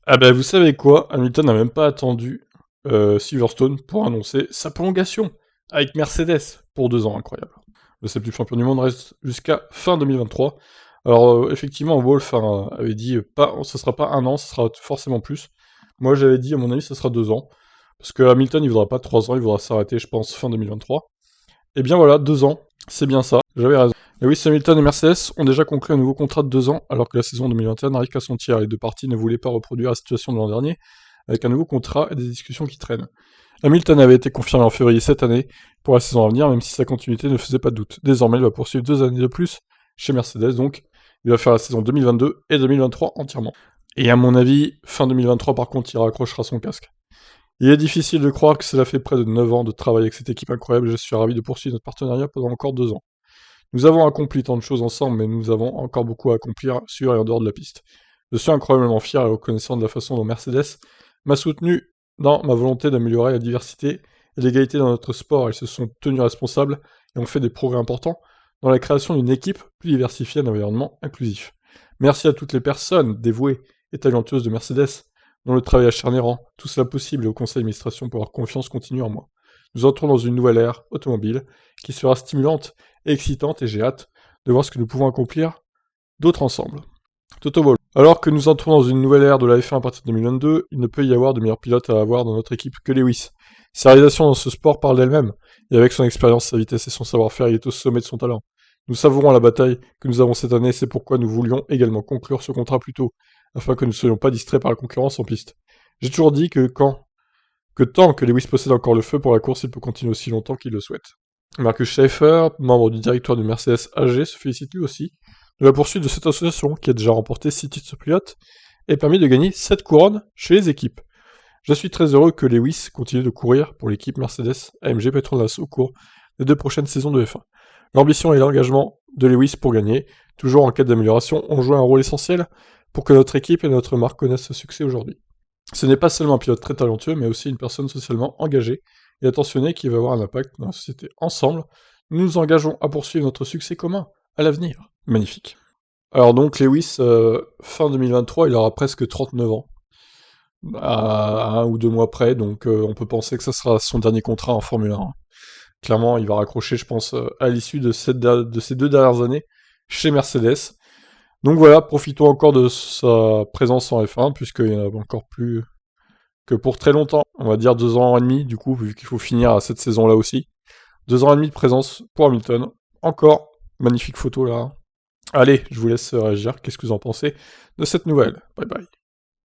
Ah bah vous savez quoi? Hamilton n'a même pas attendu Silverstone pour annoncer sa prolongation avec Mercedes pour 2 ans, incroyable. Le septuple champion du monde reste jusqu'à fin 2023. Alors effectivement, Wolff avait dit pas, ce sera pas 1 an, ce sera forcément plus. Moi j'avais dit, à mon avis, ce sera 2 ans. Parce que Hamilton, il voudra pas 3 ans, il voudra s'arrêter, je pense, fin 2023. Et bien voilà, 2 ans, c'est bien ça, j'avais raison. Lewis Hamilton et Mercedes ont déjà conclu un nouveau contrat de 2 ans, alors que la saison 2021 n'arrive qu'à son tiers. Les deux parties ne voulaient pas reproduire la situation de l'an dernier, avec un nouveau contrat et des discussions qui traînent. Hamilton avait été confirmé en février cette année pour la saison à venir, même si sa continuité ne faisait pas de doute. Désormais, il va poursuivre 2 années de plus chez Mercedes, donc il va faire la saison 2022 et 2023 entièrement. Et à mon avis, fin 2023 par contre, il raccrochera son casque. Il est difficile de croire que cela fait près de 9 ans de travail avec cette équipe incroyable et je suis ravi de poursuivre notre partenariat pendant encore 2 ans. Nous avons accompli tant de choses ensemble, mais nous avons encore beaucoup à accomplir sur et en dehors de la piste. Je suis incroyablement fier et reconnaissant de la façon dont Mercedes m'a soutenu dans ma volonté d'améliorer la diversité et l'égalité dans notre sport. Ils se sont tenus responsables et ont fait des progrès importants dans la création d'une équipe plus diversifiée et d'un environnement inclusif. Merci à toutes les personnes dévouées et talentueuses de Mercedes, dont le travail acharné rend tout cela possible, et au conseil d'administration pour leur confiance continue en moi. Nous entrons dans une nouvelle ère automobile qui sera stimulante et excitante et j'ai hâte de voir ce que nous pouvons accomplir d'autres ensemble. Toto Wolff. Alors que nous entrons dans une nouvelle ère de la F1 à partir de 2022, il ne peut y avoir de meilleur pilote à avoir dans notre équipe que Lewis. Sa réalisation dans ce sport parle d'elle-même, et avec son expérience, sa vitesse et son savoir-faire, il est au sommet de son talent. Nous savourons la bataille que nous avons cette année, c'est pourquoi nous voulions également conclure ce contrat plus tôt, afin que nous ne soyons pas distraits par la concurrence en piste. J'ai toujours dit que tant que Lewis possède encore le feu pour la course, il peut continuer aussi longtemps qu'il le souhaite. Marcus Schaeffer, membre du directoire de Mercedes AG, se félicite lui aussi de la poursuite de cette association qui a déjà remporté 6 titres de pilote et permis de gagner 7 couronnes chez les équipes. Je suis très heureux que Lewis continue de courir pour l'équipe Mercedes AMG Petronas au cours des 2 prochaines saisons de F1. L'ambition et l'engagement de Lewis pour gagner, toujours en quête d'amélioration, ont joué un rôle essentiel pour que notre équipe et notre marque connaissent ce succès aujourd'hui. Ce n'est pas seulement un pilote très talentueux, mais aussi une personne socialement engagée et attentionnée qui va avoir un impact dans la société. Ensemble, nous nous engageons à poursuivre notre succès commun à l'avenir. Magnifique. Alors donc, Lewis, fin 2023, il aura presque 39 ans, à 1 ou 2 mois près, donc on peut penser que ça sera son dernier contrat en Formule 1. Clairement, il va raccrocher, je pense, à l'issue de ces 2 dernières années chez Mercedes. Donc voilà, profitons encore de sa présence en F1, puisqu'il y en a encore plus que pour très longtemps. On va dire 2 ans et demi, du coup, vu qu'il faut finir à cette saison-là aussi. 2 ans et demi de présence pour Hamilton. Encore, magnifique photo là. Allez, je vous laisse réagir. Qu'est-ce que vous en pensez de cette nouvelle? Bye bye.